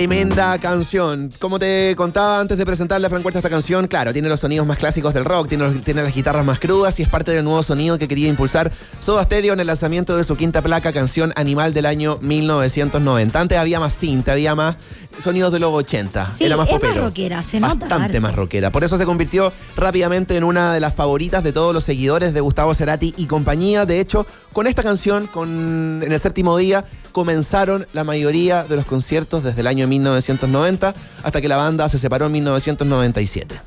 Tremenda canción. Como te contaba antes de presentarle a Fran Huerta esta canción, claro, tiene los sonidos más clásicos del rock, tiene las guitarras más crudas y es parte del nuevo sonido que quería impulsar Soda Stereo en el lanzamiento de su quinta placa, Canción Animal, del año 1990. Antes había más cinta, había más sonidos de los 80. Sí, era más popero. Es más rockera, se nota. Bastante más rockera. Por eso se convirtió rápidamente en una de las favoritas de todos los seguidores de Gustavo Cerati y compañía. De hecho, con esta canción, en el séptimo día, comenzaron la mayoría de los conciertos desde el año 1990 hasta que la banda se separó en 1997.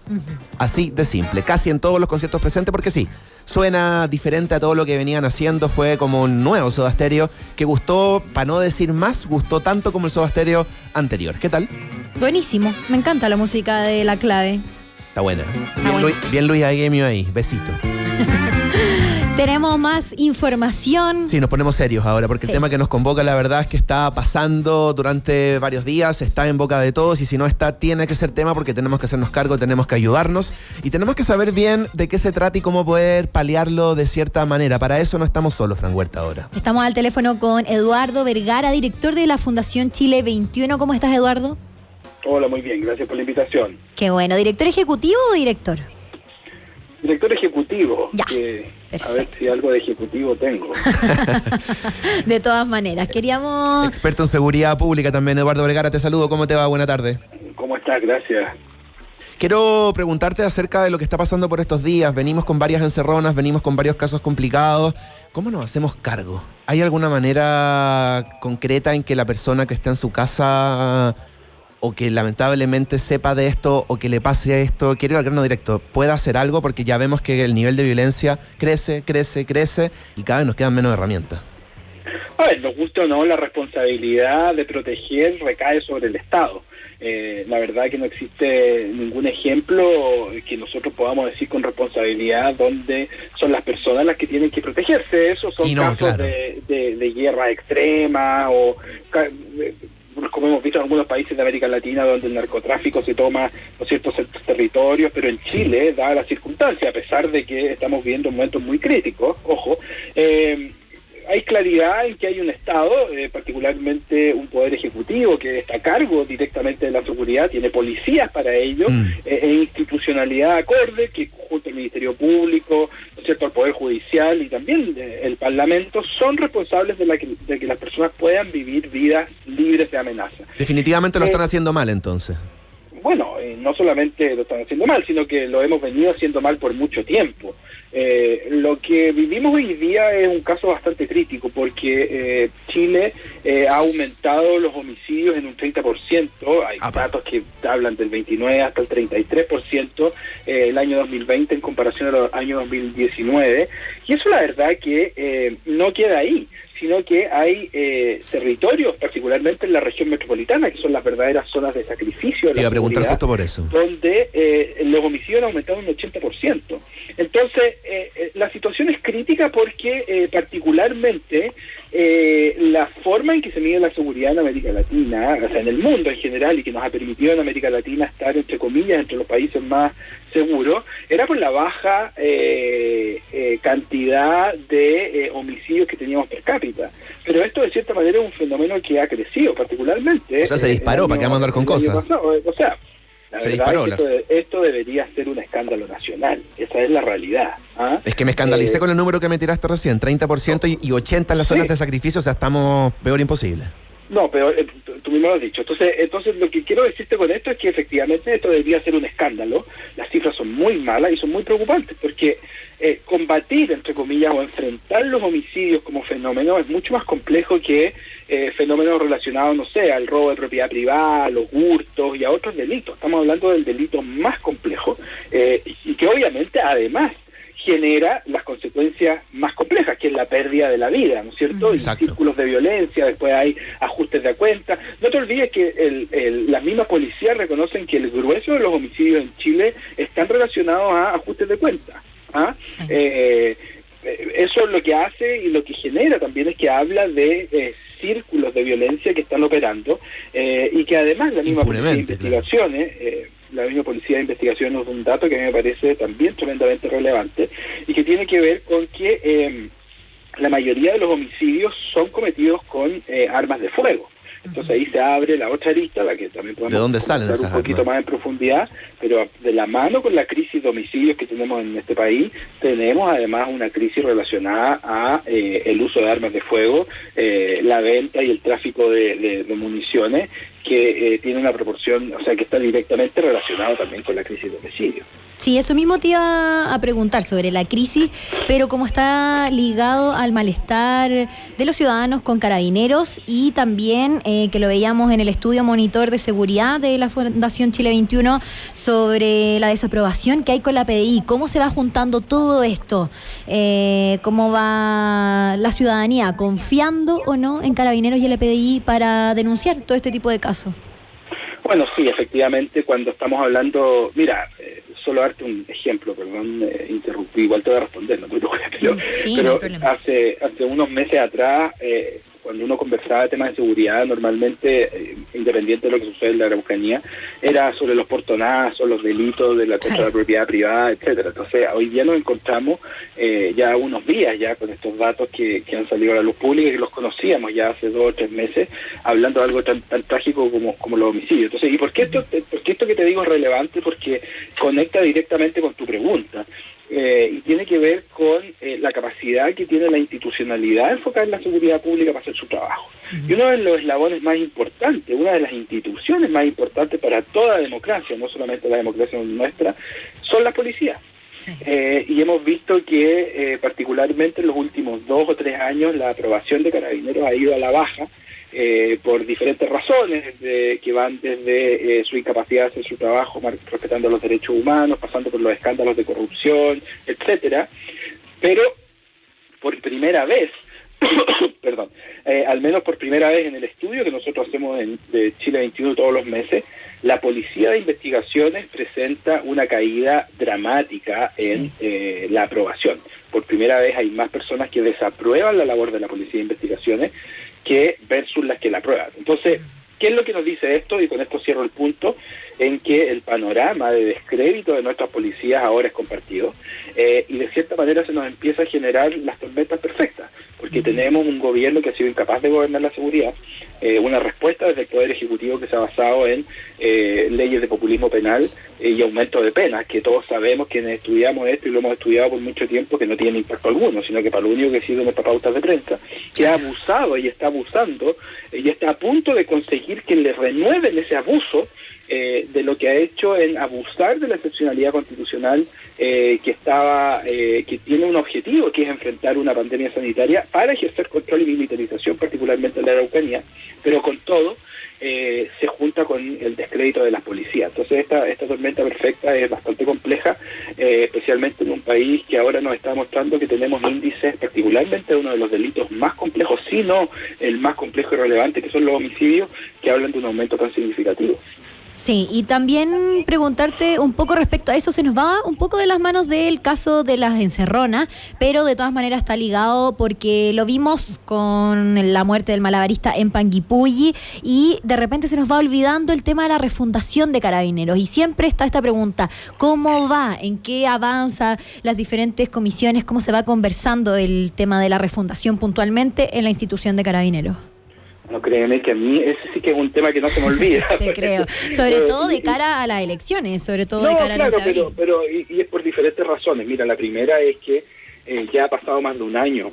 Así de simple, casi en todos los conciertos presentes, porque sí, suena diferente a todo lo que venían haciendo. Fue como un nuevo Soda Stereo que gustó, para no decir más, gustó tanto como el Soda Stereo anterior. ¿Qué tal? Buenísimo, me encanta la música de La Clave. Está buena. Bien Luis Aguemio ahí, besito. Tenemos más información. Sí, nos ponemos serios ahora, porque el tema que nos convoca, la verdad es que está pasando durante varios días, está en boca de todos, y si no está, tiene que ser tema, porque tenemos que hacernos cargo, tenemos que ayudarnos, y tenemos que saber bien de qué se trata y cómo poder paliarlo de cierta manera. Para eso no estamos solos, Fran Huerta, ahora. Estamos al teléfono con Eduardo Vergara, director de la Fundación Chile 21. ¿Cómo estás, Eduardo? Hola, muy bien, gracias por la invitación. Qué bueno. ¿Director ejecutivo o director? Director ejecutivo. Ya. A ver si algo de ejecutivo tengo. De todas maneras, queríamos... Experto en seguridad pública también, Eduardo Vergara, te saludo. ¿Cómo te va? Buena tarde. ¿Cómo estás? Gracias. Quiero preguntarte acerca de lo que está pasando por estos días. Venimos con varias encerronas, venimos con varios casos complicados. ¿Cómo nos hacemos cargo? ¿Hay alguna manera concreta en que la persona que está en su casa, o que lamentablemente sepa de esto, o que le pase esto, quiero ir al grano directo, pueda hacer algo? Porque ya vemos que el nivel de violencia crece y cada vez nos quedan menos herramientas. A ver, nos gusta o no, la responsabilidad de proteger recae sobre el Estado. La verdad que no existe ningún ejemplo que nosotros podamos decir con responsabilidad donde son las personas las que tienen que protegerse. Esos son casos, claro, de guerra extrema, o como hemos visto en algunos países de América Latina donde el narcotráfico se toma ciertos territorios, pero en Chile, dada la circunstancia, a pesar de que estamos viviendo momentos muy críticos, ojo, hay claridad en que hay un Estado, particularmente un poder ejecutivo que está a cargo directamente de la seguridad, tiene policías para ello, e institucionalidad acorde, que junto al Ministerio Público, ¿no es cierto?, al Poder Judicial y también el Parlamento, son responsables de que las personas puedan vivir vidas libres de amenaza. Definitivamente lo están haciendo mal, entonces. Bueno, no solamente lo están haciendo mal, sino que lo hemos venido haciendo mal por mucho tiempo. Lo que vivimos hoy día es un caso bastante crítico, porque Chile ha aumentado los homicidios en un 30%, hay datos que hablan del 29 hasta el 33% el año 2020 en comparación al año 2019, y eso la verdad que no queda ahí, sino que hay territorios, particularmente en la región metropolitana, que son las verdaderas zonas de sacrificio de la iba a preguntar justo por eso, donde los homicidios han aumentado un 80%. Entonces, la situación es crítica porque particularmente la forma en que se mide la seguridad en América Latina, o sea, en el mundo en general, y que nos ha permitido en América Latina estar, entre comillas, entre los países más seguros, era por la baja cantidad de homicidios que teníamos per cápita. Pero esto, de cierta manera, es un fenómeno que ha crecido, particularmente. O sea, se disparó, ¿para qué vamos a andar con cosas? O sea, la se verdad disparó. Es que esto debería ser un escándalo nacional. Esa es la realidad. Es que me escandalicé con el número que me tiraste recién, 30% y 80% en las zonas de sacrificio, o sea, estamos peor imposible. No, pero tú mismo lo has dicho. Entonces lo que quiero decirte con esto es que efectivamente esto debería ser un escándalo. Las cifras son muy malas y son muy preocupantes, porque combatir, entre comillas, o enfrentar los homicidios como fenómeno es mucho más complejo que fenómenos relacionados, no sé, al robo de propiedad privada, a los hurtos y a otros delitos. Estamos hablando del delito más complejo y que obviamente además genera las consecuencias más complejas, que es la pérdida de la vida, ¿no es cierto? Y círculos de violencia, después hay ajustes de cuenta. No te olvides que las mismas policías reconocen que el grueso de los homicidios en Chile están relacionados a ajustes de cuenta. Sí. Eso es lo que hace y lo que genera también es que habla de círculos de violencia que están operando y que además la misma policía de investigaciones... La misma policía de investigación es un dato que a mí me parece también tremendamente relevante y que tiene que ver con que la mayoría de los homicidios son cometidos con armas de fuego. Entonces ahí se abre la otra arista, la que también podemos ¿de dónde salen conversar esas un poquito armas? más en profundidad, pero de la mano con la crisis de homicidios que tenemos en este país, tenemos además una crisis relacionada a el uso de armas de fuego, la venta y el tráfico de municiones, que tiene una proporción, o sea, que está directamente relacionado también con la crisis de homicidios. Sí, eso mismo te iba a preguntar sobre la crisis, pero cómo está ligado al malestar de los ciudadanos con Carabineros y también que lo veíamos en el estudio monitor de seguridad de la Fundación Chile 21 sobre la desaprobación que hay con la PDI. ¿Cómo se va juntando todo esto? ¿Cómo va la ciudadanía? ¿Confiando o no en Carabineros y en la PDI para denunciar todo este tipo de casos? Bueno, sí, efectivamente, cuando estamos hablando, mira, solo darte un ejemplo, perdón, interrumpí, igual te voy a responder, no te preocupes, pero no hace unos meses atrás, cuando uno conversaba de temas de seguridad, normalmente, independiente de lo que sucede en la Araucanía, era sobre los portonazos, los delitos de la contra de la propiedad privada, etcétera. Entonces, hoy día nos encontramos ya unos días ya con estos datos que han salido a la luz pública y que los conocíamos ya hace 2 o 3 meses, hablando de algo tan trágico como los homicidios. Entonces, ¿y por qué esto que te digo es relevante? Porque conecta directamente con tu pregunta. Y tiene que ver con la capacidad que tiene la institucionalidad de enfocar en la seguridad pública para hacer su trabajo. Y uno de los eslabones más importantes, una de las instituciones más importantes para toda democracia, no solamente la democracia nuestra, son las policías. Sí. Y hemos visto que particularmente en los últimos 2 o 3 años la aprobación de Carabineros ha ido a la baja, por diferentes razones, que van desde su incapacidad de hacer su trabajo respetando los derechos humanos, pasando por los escándalos de corrupción, etcétera. Pero por primera vez, perdón, al menos por primera vez en el estudio que nosotros hacemos de Chile 21 todos los meses, la Policía de Investigaciones presenta una caída dramática en la aprobación. Por primera vez hay más personas que desaprueban la labor de la Policía de Investigaciones que versus las que la aprueban. Entonces, ¿qué es lo que nos dice esto? Y con esto cierro el punto, en que el panorama de descrédito de nuestras policías ahora es compartido, y de cierta manera se nos empieza a generar las tormentas perfectas, porque tenemos un gobierno que ha sido incapaz de gobernar la seguridad, una respuesta desde el Poder Ejecutivo que se ha basado en leyes de populismo penal y aumento de penas, que todos sabemos quienes estudiamos esto y lo hemos estudiado por mucho tiempo, que no tiene impacto alguno, sino que para lo único que sirve nuestras pautas de prensa, que ha abusado y está abusando y está a punto de conseguir que le renueven ese abuso de lo que ha hecho en abusar de la excepcionalidad constitucional que tiene un objetivo, que es enfrentar una pandemia sanitaria para ejercer control y militarización, particularmente en la Araucanía, pero con todo se junta con el descrédito de las policías. Entonces esta tormenta perfecta es bastante compleja, especialmente en un país que ahora nos está mostrando que tenemos índices, particularmente uno de los delitos más complejos, si no el más complejo y relevante, que son los homicidios, que hablan de un aumento tan significativo. Sí, y también preguntarte un poco respecto a eso, se nos va un poco de las manos del caso de las encerronas, pero de todas maneras está ligado porque lo vimos con la muerte del malabarista en Panguipulli y de repente se nos va olvidando el tema de la refundación de Carabineros y siempre está esta pregunta, ¿cómo va? ¿En qué avanza las diferentes comisiones? ¿Cómo se va conversando el tema de la refundación puntualmente en la institución de Carabineros? No, créeme que a mí ese sí que es un tema que no se me olvida. Te creo. Sobre todo de cara a las elecciones, sobre todo de cara a los abril. Pero es por diferentes razones. Mira, la primera es que ya ha pasado más de un año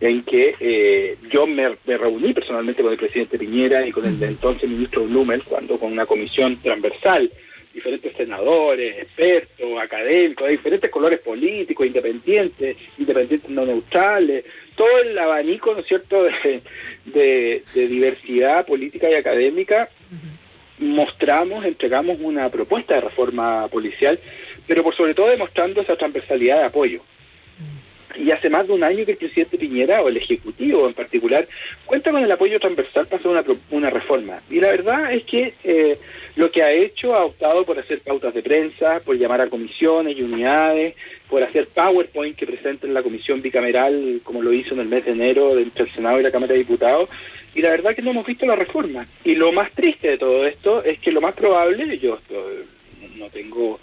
en que yo me reuní personalmente con el presidente Piñera y con el entonces ministro Blumel, cuando con una comisión transversal, diferentes senadores, expertos, académicos, de diferentes colores políticos, independientes no neutrales, todo el abanico, ¿no es cierto?, de diversidad política y académica, entregamos una propuesta de reforma policial, pero por sobre todo demostrando esa transversalidad de apoyo. Y hace más de un año que el presidente Piñera, o el Ejecutivo en particular, cuenta con el apoyo transversal para hacer una reforma. Y la verdad es que lo que ha hecho, ha optado por hacer pautas de prensa, por llamar a comisiones y unidades, por hacer PowerPoint que presenten la comisión bicameral, como lo hizo en el mes de enero entre el Senado y la Cámara de Diputados. Y la verdad que no hemos visto la reforma. Y lo más triste de todo esto es que lo más probable, yo no tengo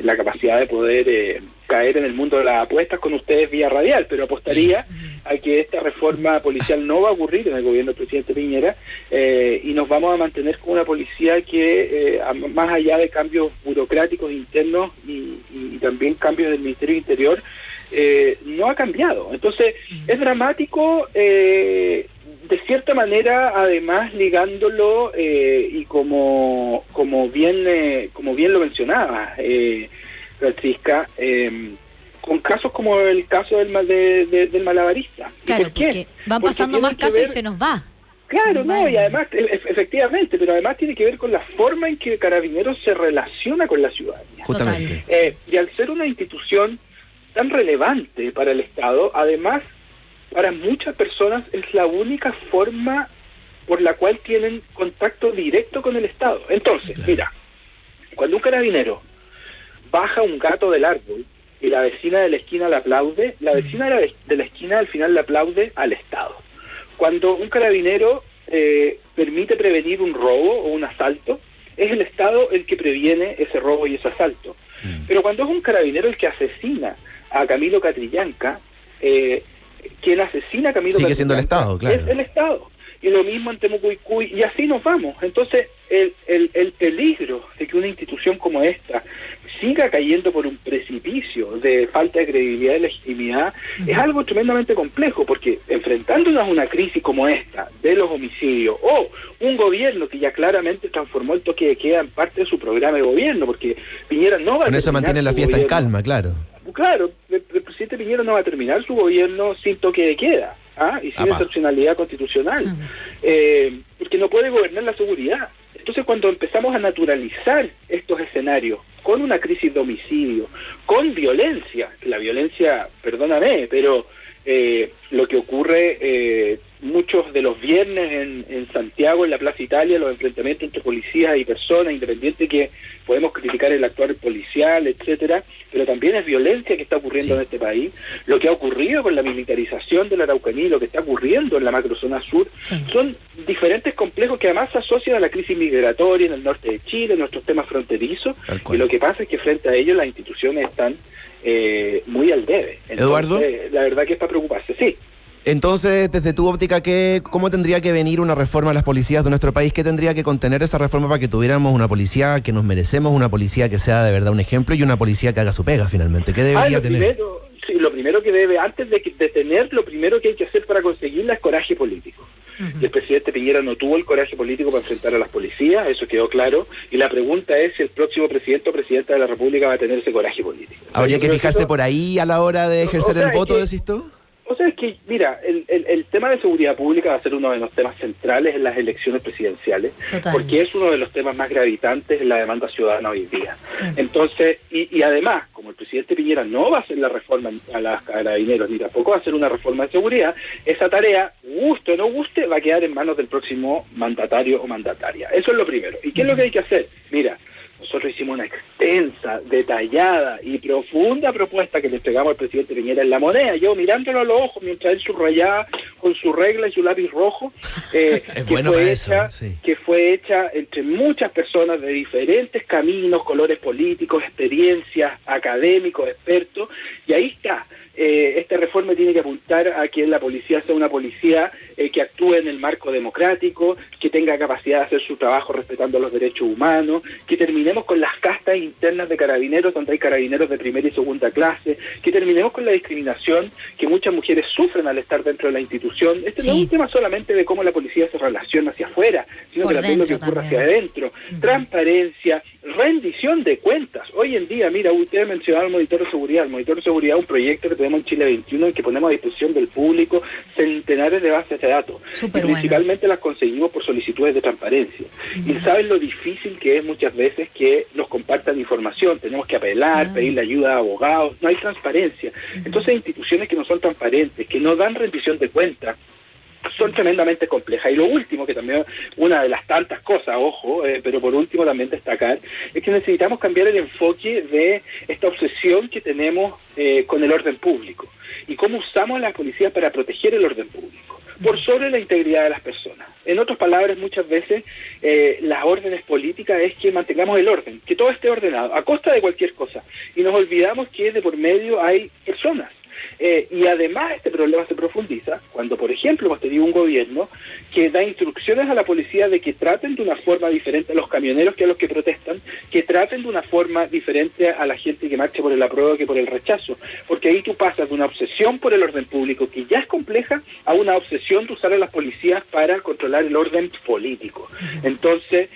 la capacidad de poder caer en el mundo de las apuestas con ustedes vía radial, pero apostaría a que esta reforma policial no va a ocurrir en el gobierno del presidente Piñera, y nos vamos a mantener con una policía que, más allá de cambios burocráticos internos y también cambios del Ministerio del Interior, no ha cambiado. Entonces, es dramático, de cierta manera, además ligándolo, y como bien lo mencionaba Francisca, con casos como el caso del malabarista. Claro, ¿Por qué? porque van pasando más casos y se nos va. Claro, no, y además, efectivamente, pero además tiene que ver con la forma en que Carabineros se relaciona con la ciudadanía. Justamente. Y al ser una institución tan relevante para el Estado, además, para muchas personas es la única forma por la cual tienen contacto directo con el Estado. Entonces, mira, cuando un carabinero baja un gato del árbol y la vecina de la esquina le aplaude, la vecina de la esquina al final le aplaude al Estado. Cuando un carabinero permite prevenir un robo o un asalto, es el Estado el que previene ese robo y ese asalto. Pero cuando es un carabinero el que asesina a Camilo Catrillanca, quien asesina a Camilo sigue Catrillanca siendo el Estado, claro. es el Estado. Y lo mismo en Temucuicui, y así nos vamos. Entonces, el peligro de que una institución como esta siga cayendo por un precipicio de falta de credibilidad y legitimidad es algo tremendamente complejo, porque enfrentándonos a una crisis como esta, de los homicidios, o un gobierno que ya claramente transformó el toque de queda en parte de su programa de gobierno, porque Piñera no va a Con eso mantiene la fiesta en calma, claro. Claro, el presidente Piñera no va a terminar su gobierno sin toque de queda, y sin excepcionalidad constitucional, porque no puede gobernar la seguridad. Entonces, cuando empezamos a naturalizar estos escenarios con una crisis de homicidio, con violencia, la violencia, perdóname, pero lo que ocurre muchos de los viernes en Santiago, en la Plaza Italia, los enfrentamientos entre policías y personas, independiente que podemos criticar el actuar policial, etcétera, pero también es violencia que está ocurriendo en este país. Lo que ha ocurrido con la militarización de la Araucanía y lo que está ocurriendo en la macrozona sur son diferentes complejos que además se asocian a la crisis migratoria en el norte de Chile, nuestros temas fronterizos, y lo que pasa es que frente a ellos las instituciones están muy al debe. Entonces, Eduardo, la verdad que es para preocuparse, sí. Entonces, desde tu óptica, ¿cómo tendría que venir una reforma a las policías de nuestro país? ¿Qué tendría que contener esa reforma para que tuviéramos una policía que nos merecemos, una policía que sea de verdad un ejemplo y una policía que haga su pega finalmente? ¿Qué debería tener? Lo primero que debe, antes de tener, lo primero que hay que hacer para conseguirla es coraje político. Y el presidente Piñera no tuvo el coraje político para enfrentar a las policías, eso quedó claro, y la pregunta es si el próximo presidente o presidenta de la República va a tener ese coraje político. ¿Habría que fijarse por ahí a la hora de ejercer el voto, decís tú? O sea, es que, mira, el tema de seguridad pública va a ser uno de los temas centrales en las elecciones presidenciales, porque es uno de los temas más gravitantes en la demanda ciudadana hoy día. Entonces, y además, como el presidente Piñera no va a hacer la reforma a los carabineros, ni tampoco va a hacer una reforma de seguridad, esa tarea, guste o no guste, va a quedar en manos del próximo mandatario o mandataria. Eso es lo primero. ¿Y qué es lo que hay que hacer? Mira, nosotros hicimos una extensa, detallada y profunda propuesta que le entregamos al presidente Piñera en La Moneda, yo mirándolo a los ojos mientras él subrayaba con su regla y su lápiz rojo, que fue hecha entre muchas personas de diferentes caminos, colores políticos, experiencias, académicos, expertos, y ahí está. Esta reforma tiene que apuntar a que la policía sea una policía que actúe en el marco democrático, que tenga capacidad de hacer su trabajo respetando los derechos humanos, que terminemos con las castas internas de carabineros, donde hay carabineros de primera y segunda clase, que terminemos con la discriminación que muchas mujeres sufren al estar dentro de la institución. No es un tema solamente de cómo la policía se relaciona hacia afuera, sino que también lo que ocurre hacia adentro. Transparencia, rendición de cuentas. Hoy en día, mira, usted mencionaba el monitor de seguridad. El monitor de seguridad es un proyecto que tenemos en Chile 21 en que ponemos a disposición del público centenares de bases de datos. Principalmente las conseguimos por solicitudes de transparencia. Y saben lo difícil que es muchas veces que nos compartan información. Tenemos que apelar, pedirle ayuda a abogados. No hay transparencia. Entonces, instituciones que no son transparentes, que no dan rendición de cuentas, son tremendamente complejas. Y lo último, que también una de las tantas cosas, ojo, pero por último también destacar, es que necesitamos cambiar el enfoque de esta obsesión que tenemos con el orden público y cómo usamos las policías para proteger el orden público por sobre la integridad de las personas. En otras palabras, muchas veces las órdenes políticas es que mantengamos el orden, que todo esté ordenado, a costa de cualquier cosa, y nos olvidamos que de por medio hay personas. Y además este problema se profundiza cuando, por ejemplo, hemos tenido un gobierno que da instrucciones a la policía de que traten de una forma diferente a los camioneros que a los que protestan, que traten de una forma diferente a la gente que marcha por el apruebo que por el rechazo, porque ahí tú pasas de una obsesión por el orden público, que ya es compleja, a una obsesión de usar a las policías para controlar el orden político. Entonces,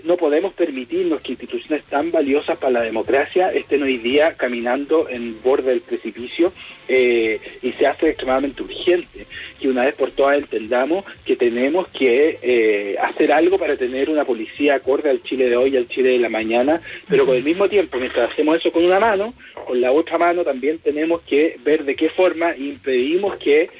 no podemos permitirnos que instituciones tan valiosas para la democracia estén hoy día caminando en borde del precipicio, y se hace extremadamente urgente que una vez por todas entendamos que tenemos que hacer algo para tener una policía acorde al Chile de hoy, al Chile de la mañana, pero con el mismo tiempo, mientras hacemos eso con una mano, con la otra mano también tenemos que ver de qué forma impedimos que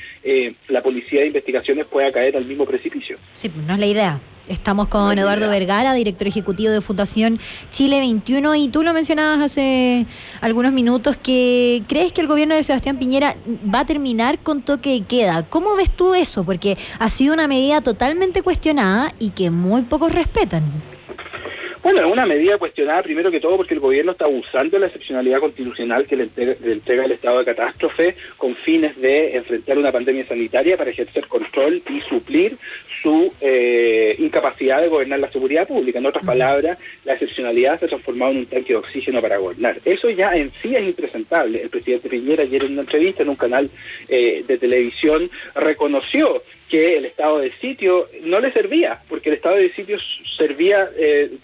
la policía de investigaciones pueda caer al mismo precipicio. Sí, pues no es la idea. Estamos con Eduardo Vergara, director ejecutivo de Fundación Chile 21, y tú lo mencionabas hace algunos minutos, que crees que el gobierno de Sebastián Piñera va a terminar con toque de queda. ¿Cómo ves tú eso? Porque ha sido una medida totalmente cuestionada y que muy pocos respetan. Bueno, es una medida cuestionada primero que todo porque el gobierno está usando la excepcionalidad constitucional que le entrega el estado de catástrofe con fines de enfrentar una pandemia sanitaria para ejercer control y suplir su incapacidad de gobernar la seguridad pública. En otras palabras, la excepcionalidad se ha transformado en un tanque de oxígeno para gobernar. Eso ya en sí es impresentable. El presidente Piñera ayer en una entrevista en un canal de televisión reconoció que el estado de sitio no le servía, porque el estado de sitio servía,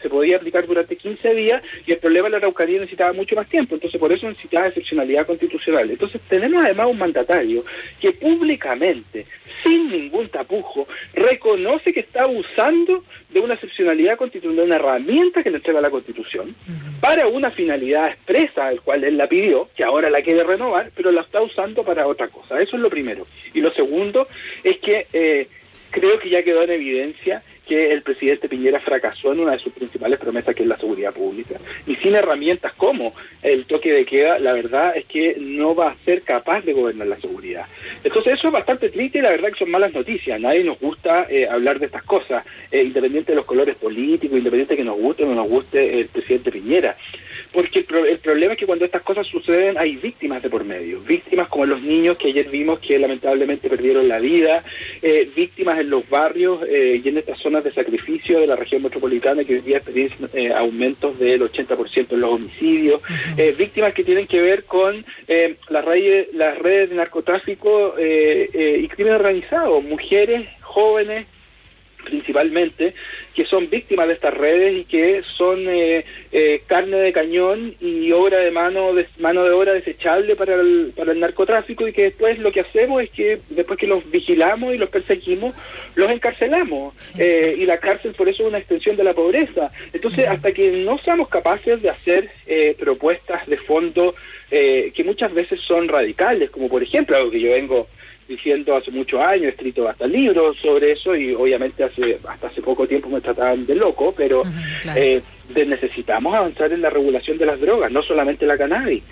se podía aplicar durante 15 días y el problema de la Araucanía necesitaba mucho más tiempo, entonces por eso necesitaba excepcionalidad constitucional. Entonces tenemos además un mandatario que públicamente, sin ningún tapujo, reconoce que está usando de una excepcionalidad constitucional, una herramienta que le entrega la Constitución, para una finalidad expresa, el cual él la pidió, que ahora la quiere renovar, pero la está usando para otra cosa. Eso es lo primero. Y lo segundo es que creo que ya quedó en evidencia que el presidente Piñera fracasó en una de sus principales promesas, que es la seguridad pública. Y sin herramientas como el toque de queda, la verdad es que no va a ser capaz de gobernar la seguridad. Entonces eso es bastante triste y la verdad que son malas noticias. Nadie nos gusta hablar de estas cosas, independiente de los colores políticos, independiente de que nos guste o no nos guste el presidente Piñera. Porque el problema es que cuando estas cosas suceden hay víctimas de por medio, víctimas como los niños que ayer vimos que lamentablemente perdieron la vida, víctimas en los barrios y en estas zonas de sacrificio de la región metropolitana que hoy día experiencian aumentos del 80% en los homicidios, víctimas que tienen que ver con las redes de narcotráfico y crimen organizado, mujeres, jóvenes, principalmente, que son víctimas de estas redes y que son carne de cañón y obra de mano de obra desechable para el narcotráfico, y que después lo que hacemos es que después que los vigilamos y los perseguimos, los encarcelamos. Sí. Y la cárcel por eso es una extensión de la pobreza. Entonces, hasta que no seamos capaces de hacer propuestas de fondo que muchas veces son radicales, como por ejemplo algo que yo vengo diciendo hace muchos años, he escrito hasta libros sobre eso, y obviamente hasta hace poco tiempo me trataban de loco, pero claro, necesitamos avanzar en la regulación de las drogas, no solamente la cannabis.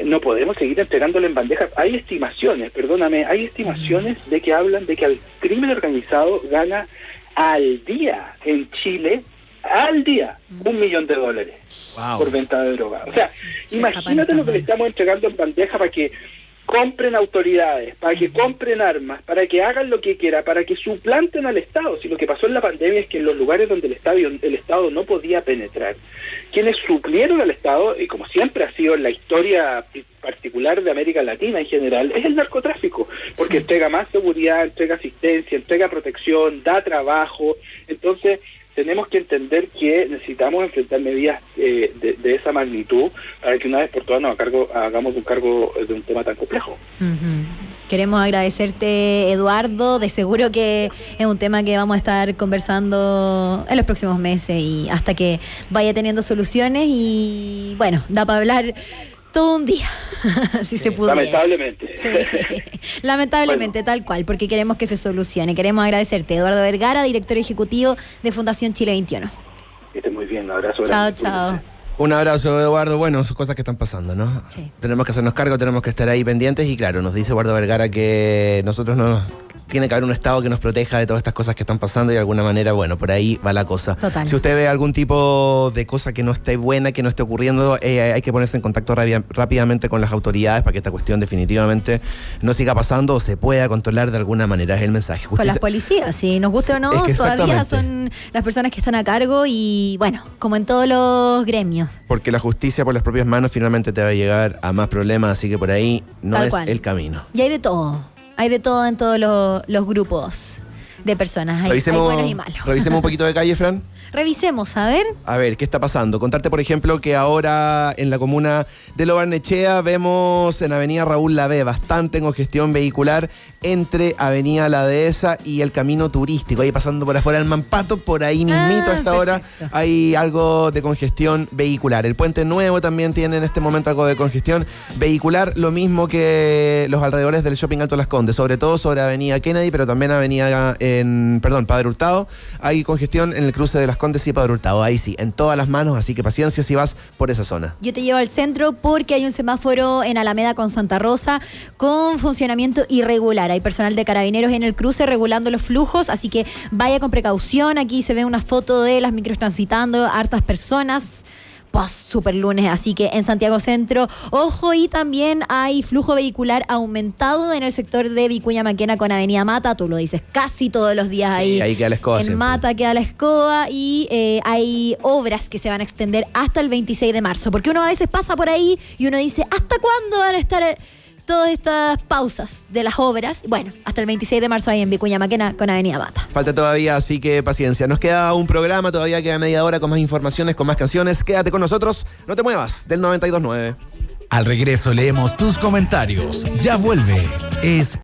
No podemos seguir entregándole en bandejas. Hay estimaciones de que hablan de que el crimen organizado gana al día en Chile, al día, $1 millón por venta de droga. O sea, imagínate lo que le estamos entregando en bandeja para que compren autoridades, para que compren armas, para que hagan lo que quiera, para que suplanten al Estado. Si lo que pasó en la pandemia es que en los lugares donde el Estado no podía penetrar, quienes suplieron al Estado, y como siempre ha sido en la historia particular de América Latina en general, es el narcotráfico, porque entrega más seguridad, entrega asistencia, entrega protección, da trabajo. Entonces tenemos que entender que necesitamos enfrentar medidas de esa magnitud para que una vez por todas hagamos un cargo de un tema tan complejo. Queremos agradecerte, Eduardo. De seguro que es un tema que vamos a estar conversando en los próximos meses y hasta que vaya teniendo soluciones, y bueno, da para hablar todo un día, si se pudiera. Lamentablemente. Sí. Lamentablemente, bueno, tal cual, porque queremos que se solucione. Queremos agradecerte, Eduardo Vergara, director ejecutivo de Fundación Chile 21. Que esté muy bien, un abrazo. Chao. Un abrazo, Eduardo. Bueno, son cosas que están pasando, ¿no? Sí. Tenemos que hacernos cargo, tenemos que estar ahí pendientes y claro, nos dice Eduardo Vergara que nosotros no... Tiene que haber un Estado que nos proteja de todas estas cosas que están pasando y de alguna manera, bueno, por ahí va la cosa. Total. Si usted ve algún tipo de cosa que no esté buena, que no esté ocurriendo, hay que ponerse en contacto rápidamente con las autoridades para que esta cuestión definitivamente no siga pasando o se pueda controlar de alguna manera. Es el mensaje. Con las policías, si nos guste o no, Es que todavía son las personas que están a cargo y bueno, como en todos los gremios. Porque la justicia por las propias manos finalmente te va a llegar a más problemas, así que por ahí no Tal es cual. el camino. Y hay de todo en todos los grupos de personas. Hay buenos y malos. Revisemos un poquito de calle, Fran. Revisemos, a ver. A ver, ¿qué está pasando? Contarte, por ejemplo, que ahora en la comuna de Lo Barnechea vemos en Avenida Raúl Lavey bastante congestión vehicular entre Avenida La Dehesa y el camino turístico. Ahí pasando por afuera del Mampato, por ahí mismito a esta hora perfecto. hay algo de congestión vehicular. El Puente Nuevo también tiene en este momento algo de congestión vehicular, lo mismo que los alrededores del Shopping Alto Las Condes, sobre todo sobre Avenida Kennedy, pero también Padre Hurtado. Hay congestión en el cruce de Las Condes y Padre Hurtado. Ahí sí, en todas las manos, así que paciencia si vas por esa zona. Yo te llevo al centro porque hay un semáforo en Alameda con Santa Rosa con funcionamiento irregular. Hay personal de carabineros en el cruce regulando los flujos, así que vaya con precaución. Aquí se ve una foto de las micros transitando, hartas personas. Pues super lunes, así que en Santiago Centro, ojo, y también hay flujo vehicular aumentado en el sector de Vicuña Maquena con Avenida Mata, tú lo dices casi todos los días Sí, ahí queda la escoba en siempre. Mata queda la escoba y hay obras que se van a extender hasta el 26 de marzo, porque uno a veces pasa por ahí y uno dice, ¿hasta cuándo van a estar todas estas pausas de las obras? Bueno, hasta el 26 de marzo ahí en Vicuña Maquena con Avenida Mata. Falta todavía, así que paciencia. Nos queda un programa, todavía queda media hora con más informaciones, con más canciones. Quédate con nosotros, no te muevas, del 92.9. Al regreso leemos tus comentarios. Ya vuelve. Es